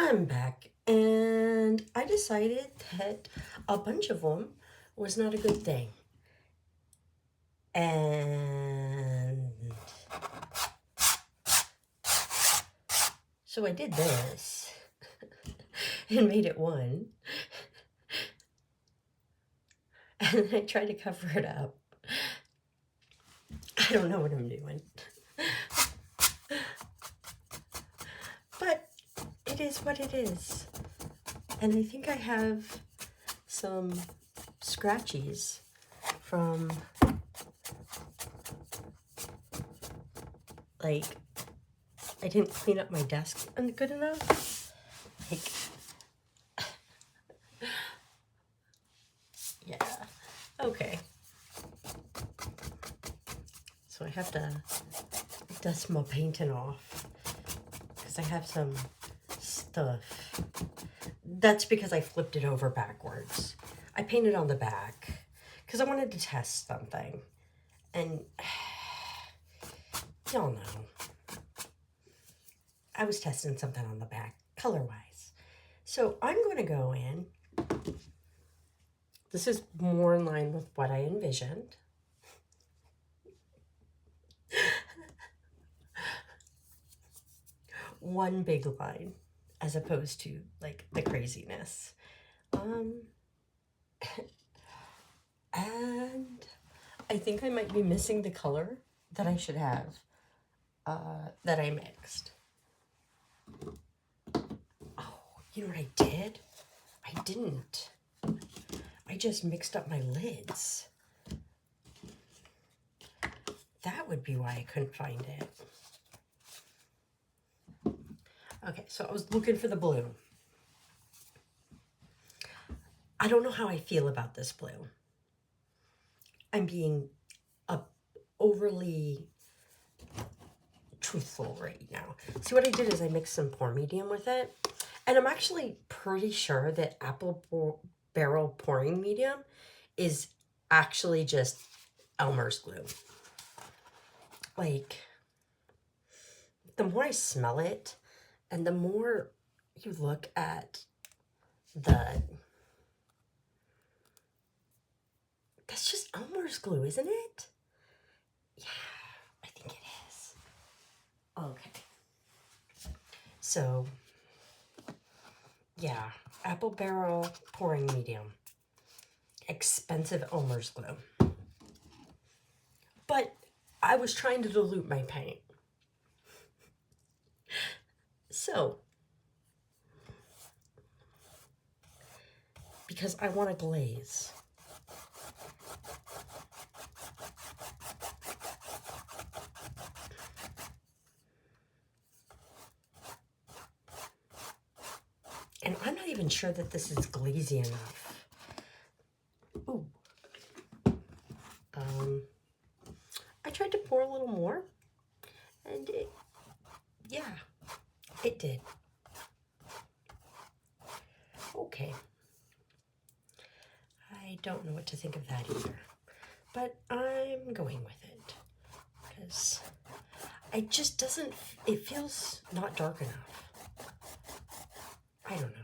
I'm back, and I decided that a bunch of them was not a good thing. And so I did this and made it one. And I tried to cover it up. I don't know what I'm doing. But it is what it is. And I think I have some scratchies from, like, I didn't clean up my desk good enough. Like, yeah, okay. So I have to dust my painting off because I have some stuff. That's because I flipped it over backwards. I painted on the back because I wanted to test something. And y'all know, I was testing something on the back, color-wise. So I'm going to go in. This is more in line with what I envisioned. One big line as opposed to like the craziness. And I think I might be missing the color that I should have, that I mixed. Oh, you know what I did? I didn't. I just mixed up my lids. That would be why I couldn't find it. Okay, so I was looking for the blue. I don't know how I feel about this blue. I'm being overly truthful right now. See, what I did is I mixed some pour medium with it. And I'm actually pretty sure that apple barrel pouring medium is actually just Elmer's glue. Like, the more I smell it, and the more you look at that's just Elmer's glue, isn't it? Yeah, I think it is. Okay. So, yeah, apple barrel pouring medium. Expensive Elmer's glue. But I was trying to dilute my paint. So, because I want a glaze. And I'm not even sure that this is glazy enough. Ooh. I tried to pour a little more, and it did. Okay. I don't know what to think of that either, but I'm going with it because it just doesn't, it feels not dark enough. I don't know.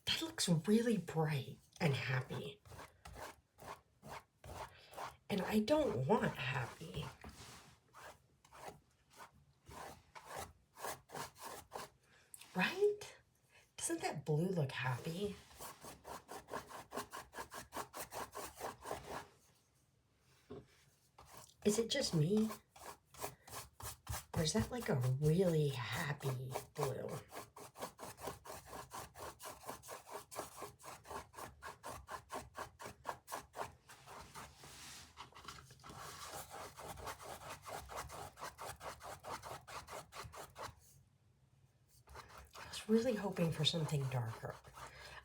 That looks really bright and happy. And I don't want happy. Right? Doesn't that blue look happy? Is it just me? Or is that like a really happy blue? Really hoping for something darker.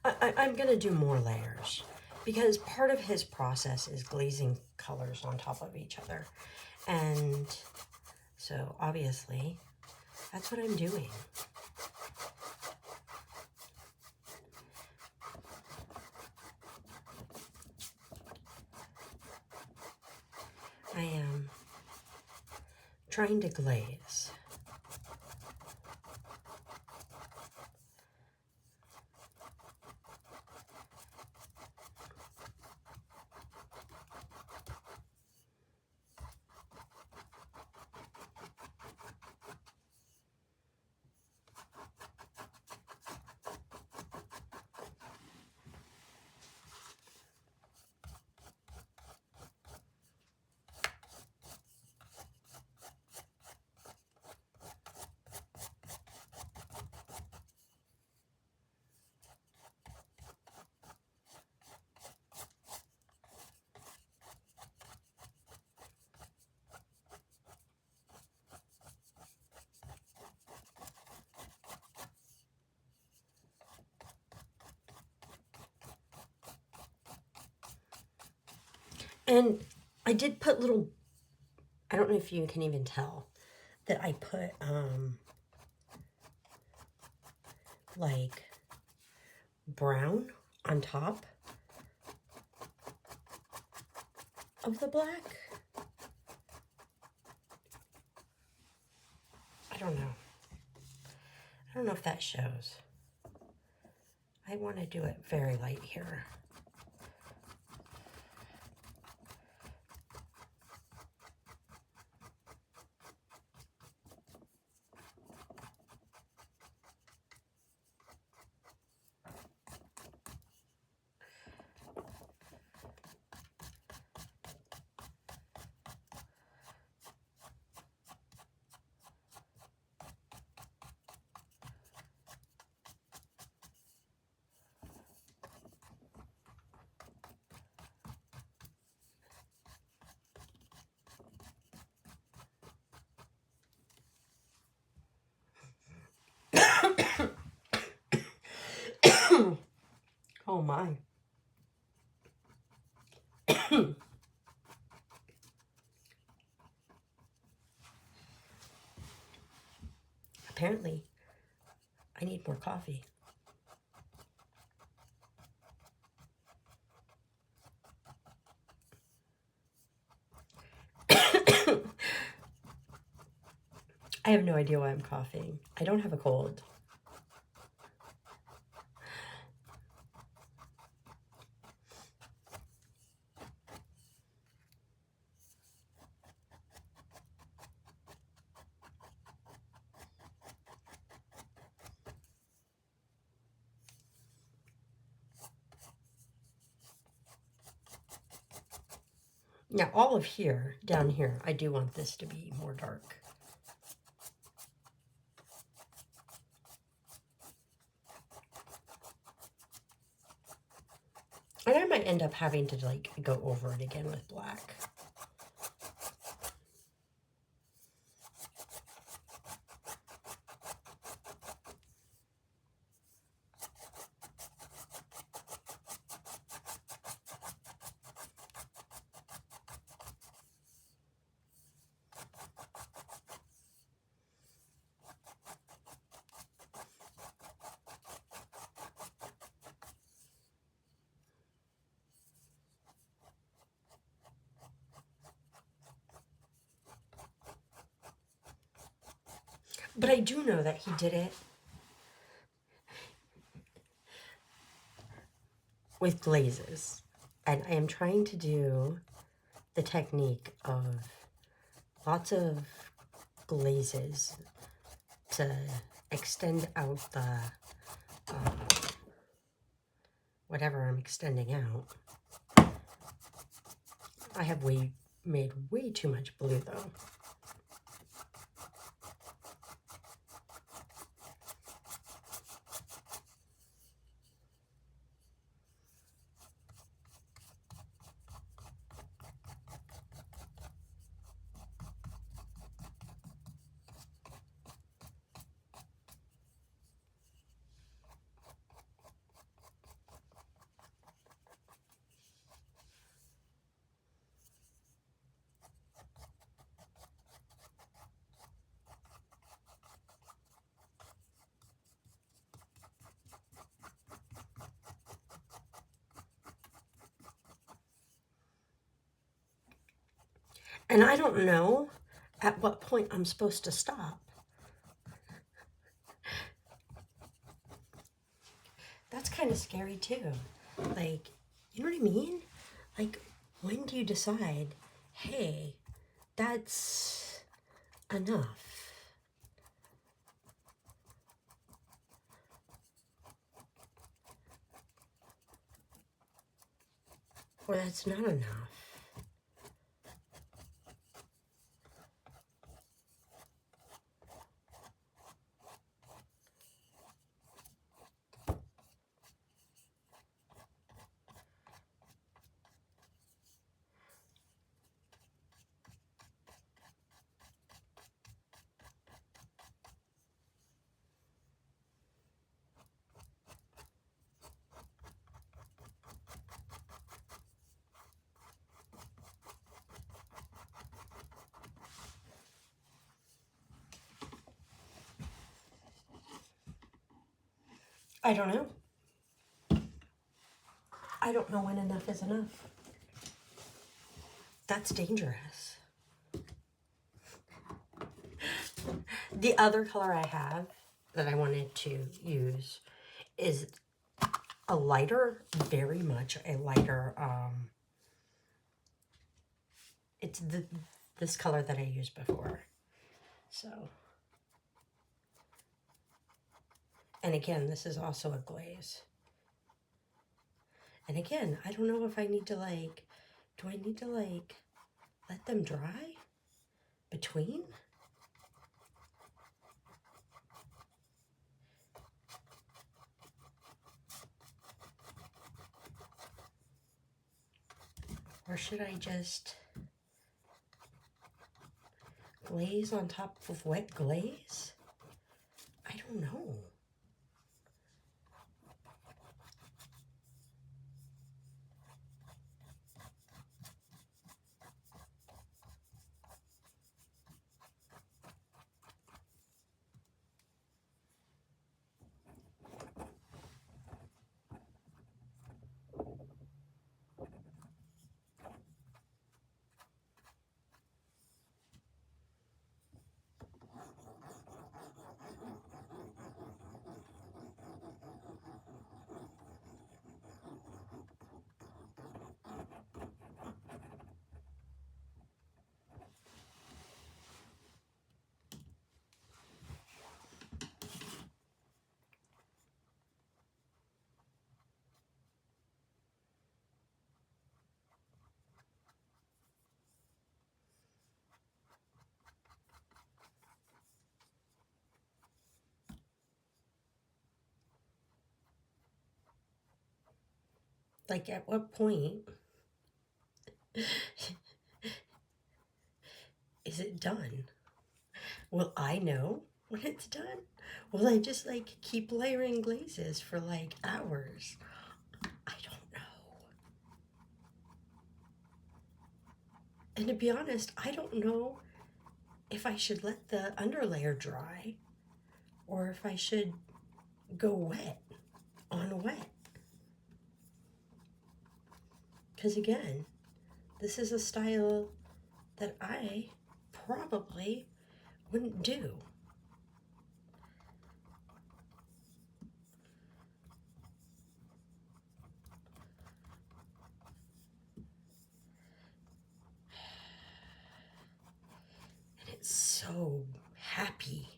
I'm going to do more layers because part of his process is glazing colors on top of each other. And so obviously that's what I'm doing. I am trying to glaze. And I did put little, I don't know if you can even tell, that I put like brown on top of the black. I don't know. I don't know if that shows. I want to do it very light here. Oh my. Apparently, I need more coffee. I have no idea why I'm coughing. I don't have a cold. Now, all of here, down here, I do want this to be more dark. And I might end up having to, like, go over it again with black. But I do know that he did it with glazes. And I am trying to do the technique of lots of glazes to extend out the whatever I'm extending out. I have made way too much blue though. And I don't know at what point I'm supposed to stop. That's kind of scary too. Like, you know what I mean? Like, when do you decide, hey, that's enough? Or that's not enough? I don't know. I don't know when enough is enough. That's dangerous. The other color I have that I wanted to use is a lighter, very much a lighter, it's this color that I used before. So, and again, this is also a glaze. And again, I don't know if I need to like, do I need to like let them dry between? Or should I just glaze on top of wet glaze? I don't know. Like, at what point is it done? Will I know when it's done? Will I just like keep layering glazes for like hours? I don't know. And to be honest, I don't know if I should let the underlayer dry or if I should go wet on wet. Because again, this is a style that I probably wouldn't do. And it's so happy.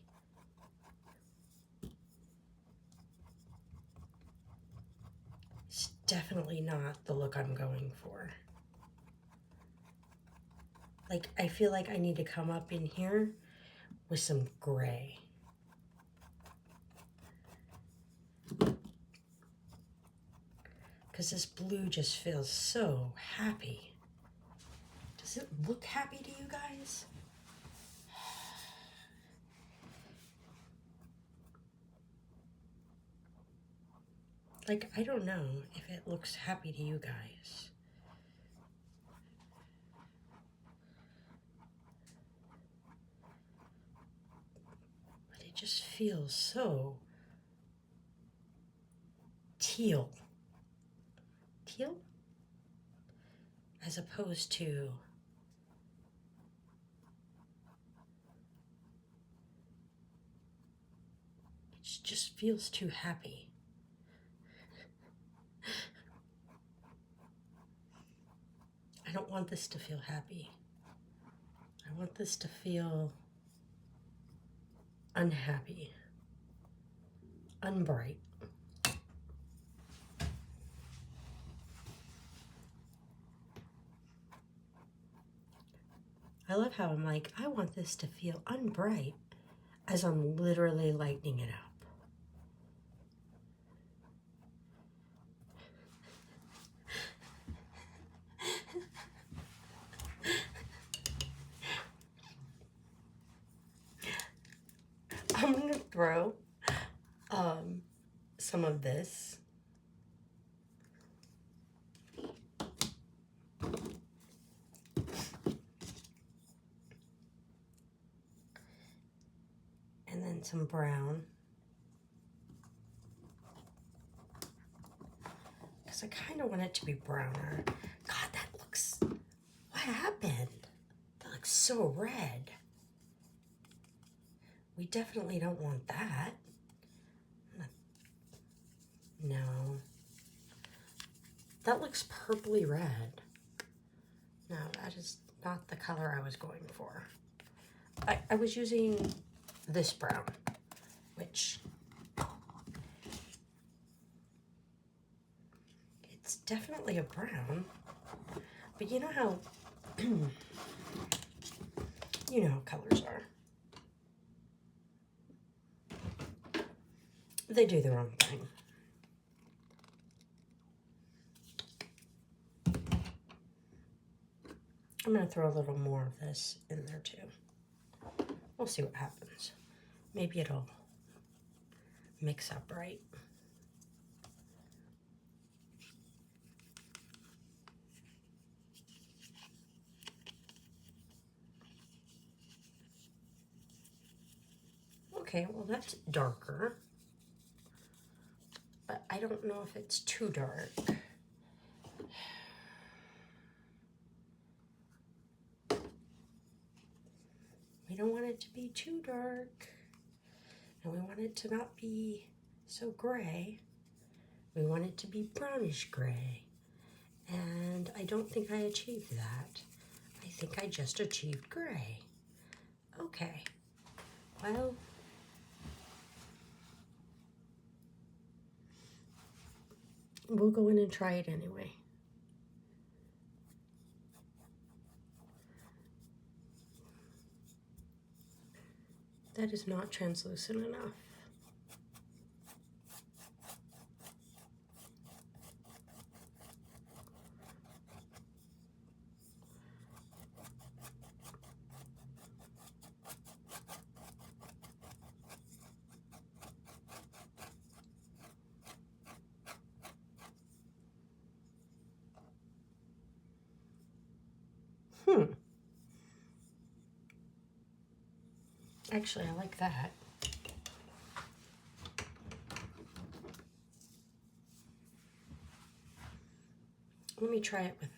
It's definitely not the look I'm going for. Like, I feel like I need to come up in here with some gray. Because this blue just feels so happy. Does it look happy to you guys? Like, I don't know if it looks happy to you guys. But it just feels so teal. Teal? As opposed to It just feels too happy. I don't want this to feel happy. I want this to feel unhappy, unbright. I love how I'm like, I want this to feel unbright as I'm literally lightening it up. I'm gonna throw some of this and then some brown, because I kind of want it to be browner. God, that looks, what happened? That looks so red. We definitely don't want that. No. That looks purpley red. No, that is not the color I was going for. I was using this brown, which it's definitely a brown, but you know how, you know how colors are. They do their own thing. I'm going to throw a little more of this in there too. We'll see what happens. Maybe it'll mix up right. Okay, well that's darker, but I don't know if it's too dark. We don't want it to be too dark, and we want it to not be so gray. We want it to be brownish gray, and I don't think I achieved that. I think I just achieved gray. Okay, well, we'll go in and try it anyway. That is not translucent enough. Actually, I like that. Let me try it with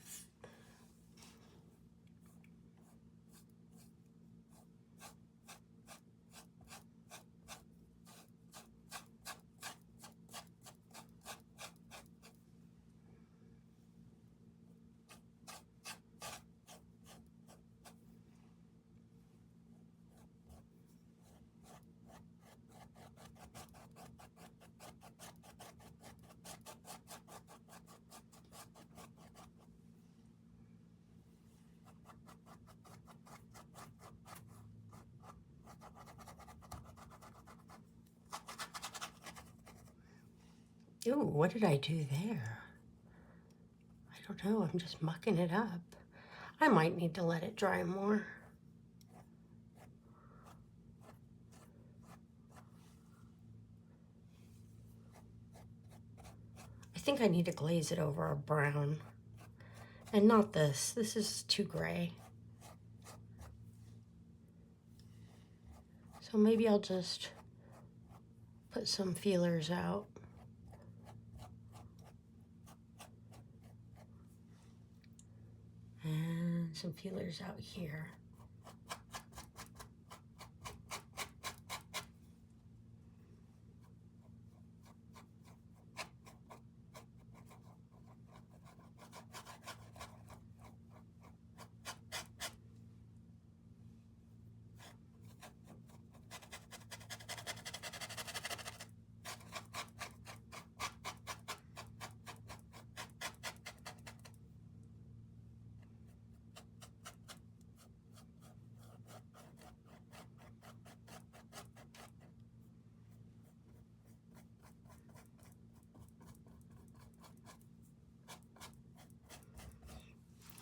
Ooh, what did I do there? I don't know, I'm just mucking it up. I might need to let it dry more. I think I need to glaze it over a brown. And not this. This is too gray. So maybe I'll just put some feelers out. And some feelers out here.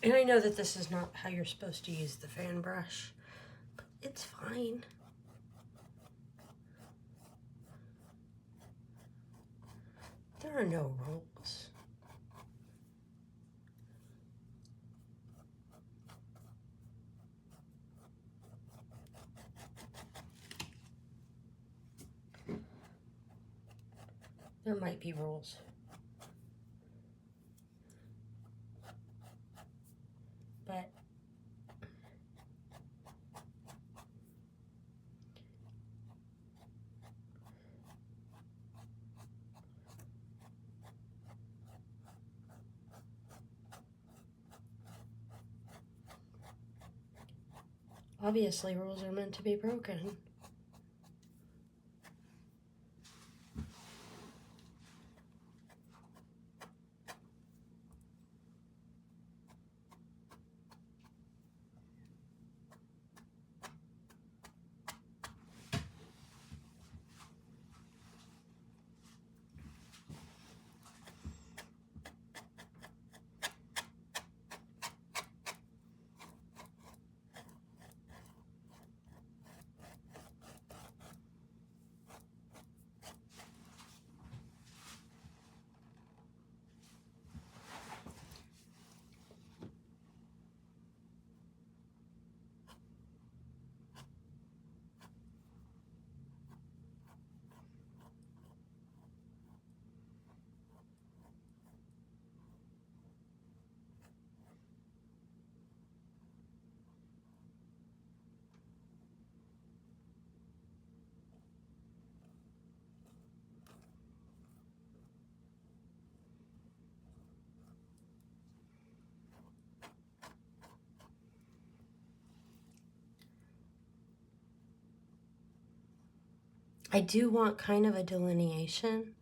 And I know that this is not how you're supposed to use the fan brush, but it's fine. There are no rules. There might be rules. But obviously rules are meant to be broken. I do want kind of a delineation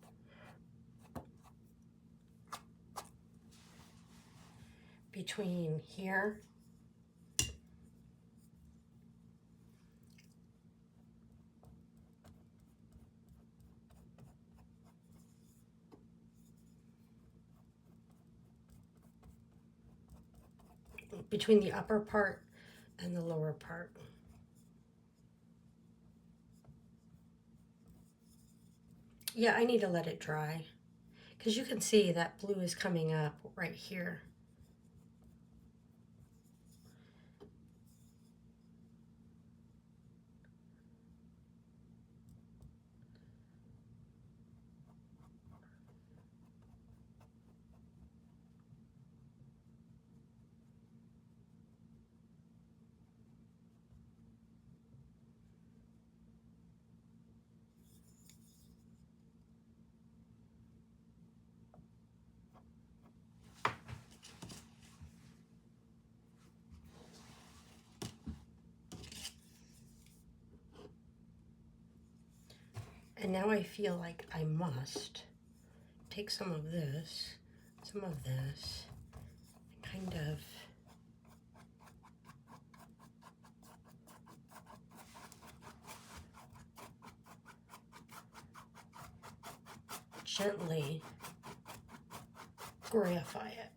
between here between the upper part and the lower part. Yeah, I need to let it dry because you can see that blue is coming up right here. And now I feel like I must take some of this, and kind of gently grayify it.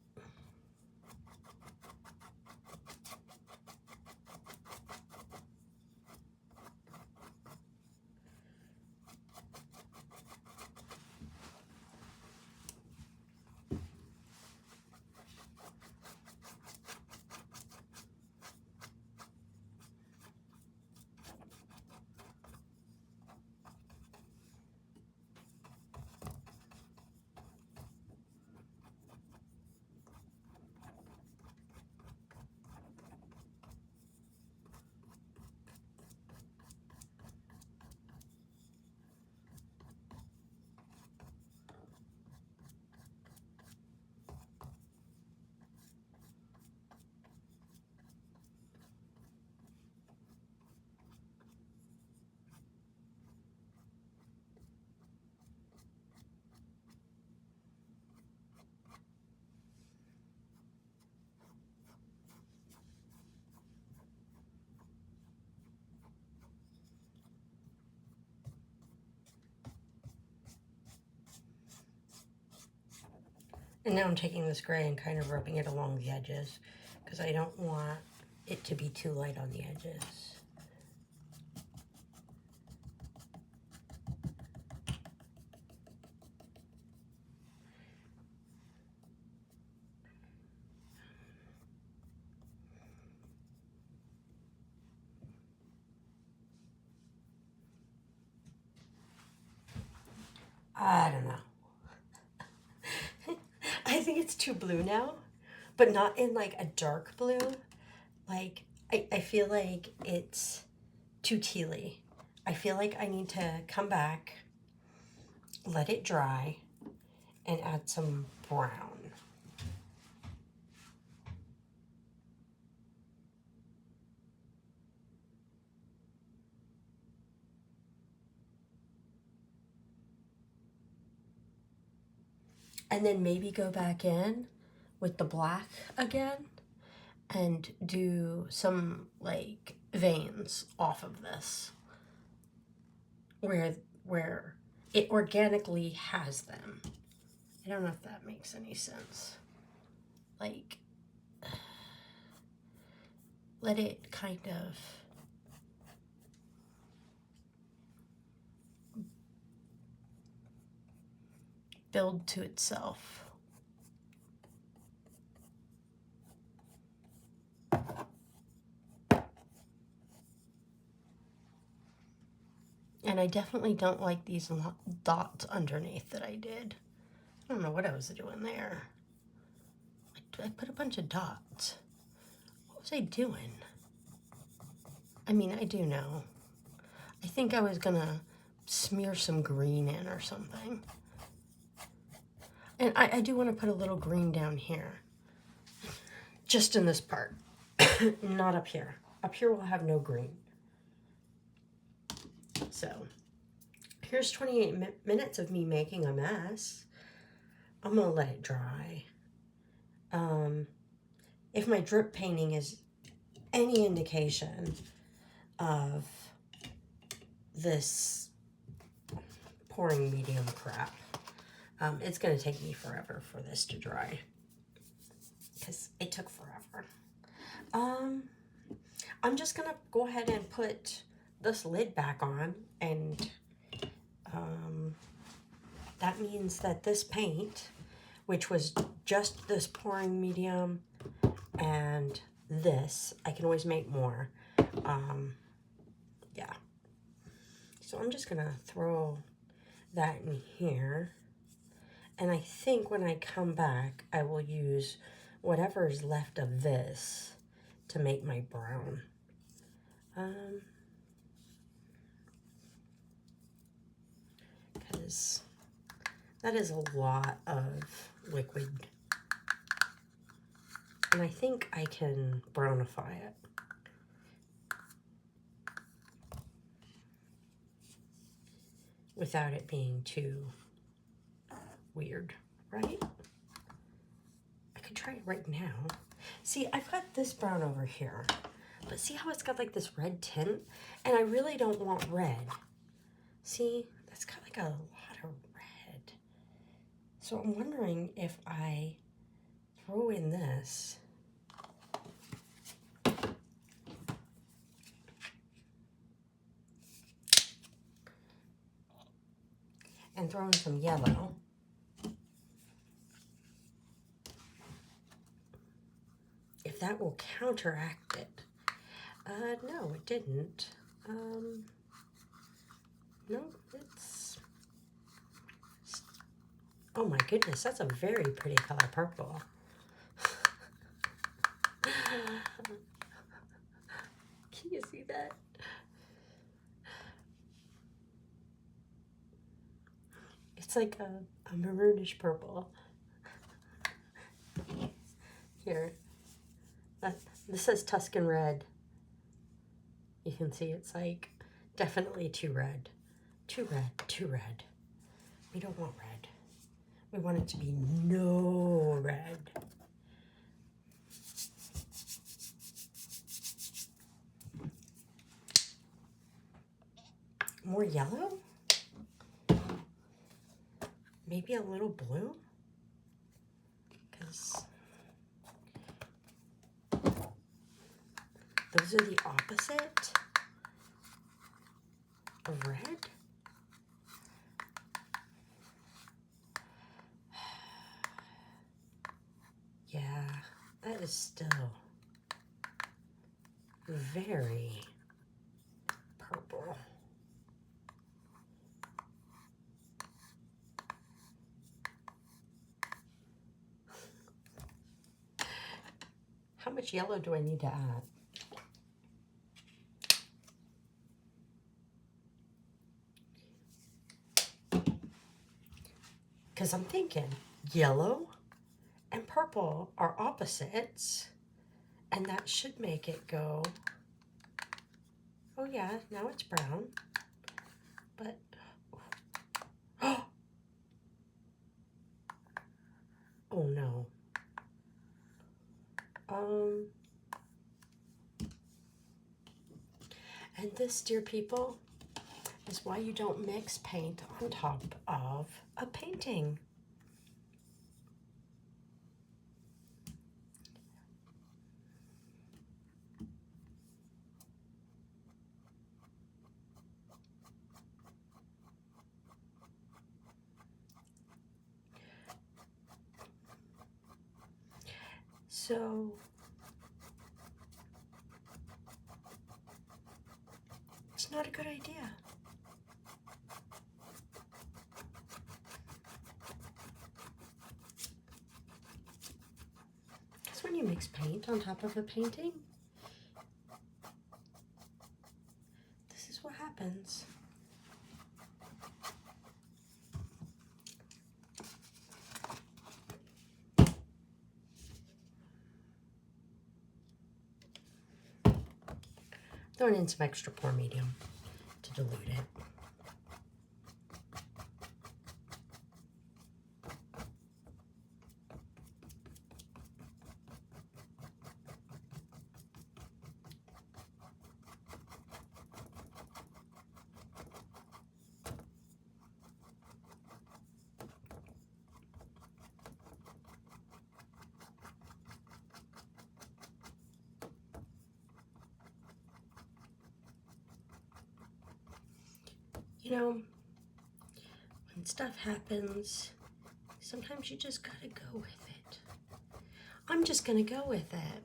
And now I'm taking this gray and kind of rubbing it along the edges because I don't want it to be too light on the edges. I don't know. I think it's too blue now, but not in like a dark blue. Like, I feel like it's too tealy. I feel like I need to come back, let it dry, and add some brown. And then maybe go back in with the black again and do some like veins off of this where it organically has them. I don't know if that makes any sense. Like, let it kind of build to itself. And I definitely don't like these dots underneath that I did. I don't know what I was doing there. I put a bunch of dots. What was I doing? I mean, I do know. I think I was gonna smear some green in or something. And I do want to put a little green down here. Just in this part. Not up here. Up here we'll have no green. So, here's 28 minutes of me making a mess. I'm going to let it dry. If my drip painting is any indication of this pouring medium crap, it's going to take me forever for this to dry. Because it took forever. I'm just going to go ahead and put this lid back on, and that means that this paint, which was just this pouring medium and this, I can always make more. Yeah. So I'm just gonna throw that in here, and I think when I come back I will use whatever is left of this to make my brown. Because that is a lot of liquid. And I think I can brownify it. Without it being too weird, right? I could try it right now. See, I've got this brown over here. But see how it's got like this red tint? And I really don't want red. See, that's got like a lot of red. So I'm wondering if I throw in this. And throw in some yellow. If that will counteract it. No, it didn't. No, it's... Oh my goodness, that's a very pretty color purple. Can you see that? It's like a maroonish purple. Here. This says Tuscan red. You can see it's like definitely too red. Too red, too red. We don't want red. We want it to be no red. More yellow? Maybe a little blue? Because Those are the opposite of red. Yeah, that is still very purple. How much yellow do I need to add? Because I'm thinking yellow and purple are opposites, and that should make it go, oh yeah, now it's brown, but, oh no. And this, dear people, is why you don't mix paint on top of a painting. So it's not a good idea. Because when you mix paint on top of a painting, this is what happens. Throwing in some extra pour medium to dilute it. You know, when stuff happens, sometimes you just gotta go with it. I'm just gonna go with it.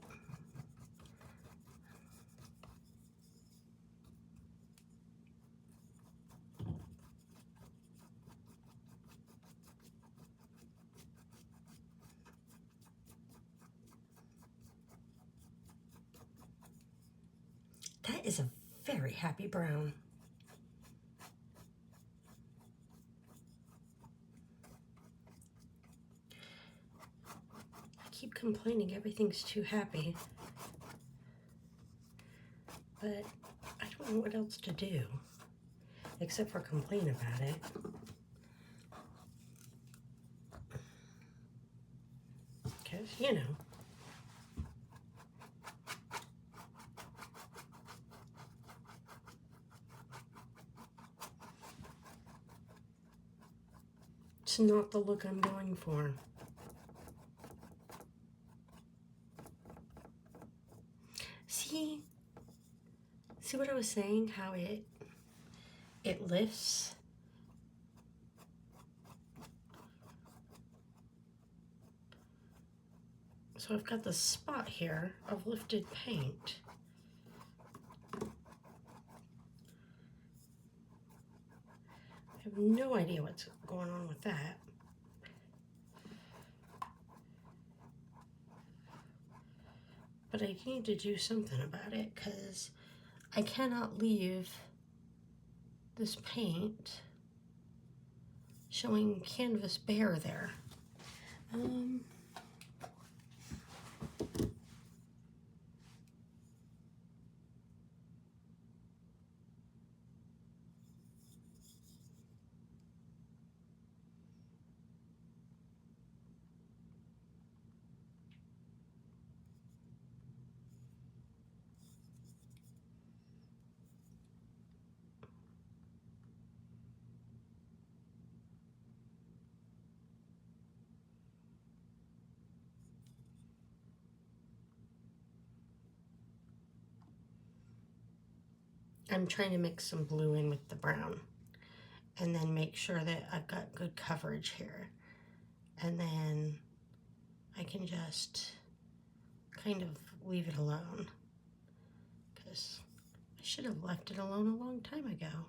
That is a very happy brown. I keep complaining everything's too happy, but I don't know what else to do except for complain about it. Because, you know, it's not the look I'm going for. See what I was saying? How it lifts. So I've got this spot here of lifted paint. I have no idea what's going on with that. But I need to do something about it because I cannot leave this paint showing canvas bare there. I'm trying to mix some blue in with the brown and then make sure that I've got good coverage here. And then I can just kind of leave it alone because I should have left it alone a long time ago.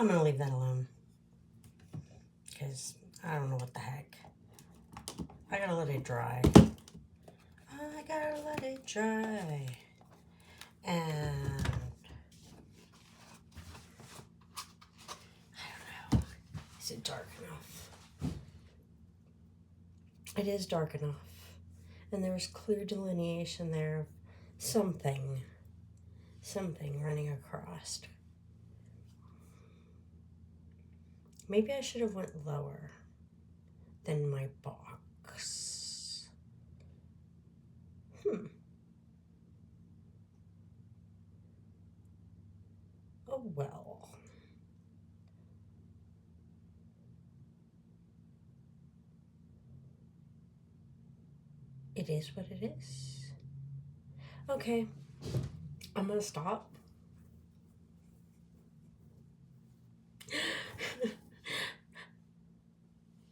I'm gonna leave that alone because I don't know what the heck. I gotta let it dry. I gotta let it dry. And I don't know. Is it dark enough? It is dark enough. And there's clear delineation there of something running across. Maybe I should have went lower than my box. Oh well. It is what it is. Okay, I'm gonna stop.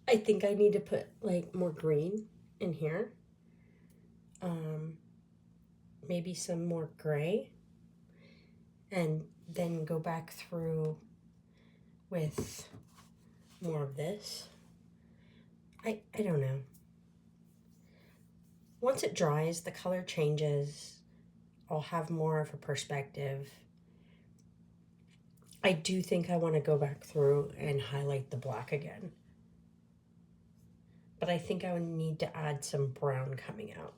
I think I need to put like more green in here. Maybe some more gray. And then go back through with more of this. I don't know. Once it dries, the color changes. I'll have more of a perspective. I do think I want to go back through and highlight the black again. But I think I would need to add some brown coming out.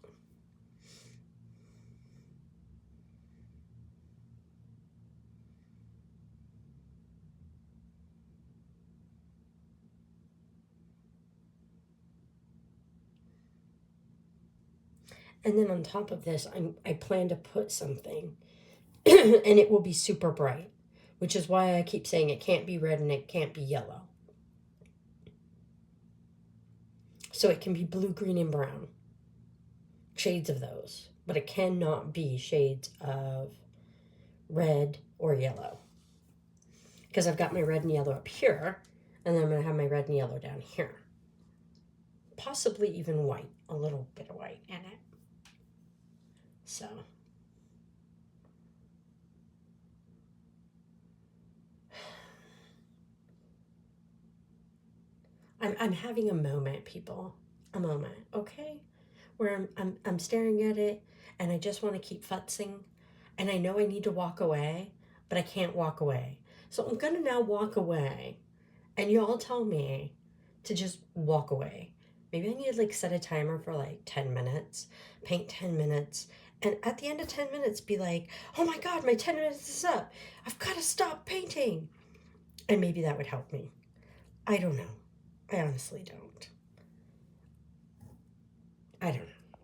And then on top of this, I plan to put something and it will be super bright, which is why I keep saying it can't be red and it can't be yellow. So it can be blue, green, and brown, shades of those, but it cannot be shades of red or yellow. Because I've got my red and yellow up here, and then I'm going to have my red and yellow down here. Possibly even white, a little bit of white in it. So I'm having a moment, people. A moment, okay? Where I'm staring at it and I just want to keep futzing, and I know I need to walk away, but I can't walk away. So I'm gonna now walk away, and you all tell me to just walk away. Maybe I need to like set a timer for like 10 minutes, paint 10 minutes, And at the end of 10 minutes, be like, oh my God, my 10 minutes is up. I've got to stop painting. And maybe that would help me. I don't know. I honestly don't. I don't know.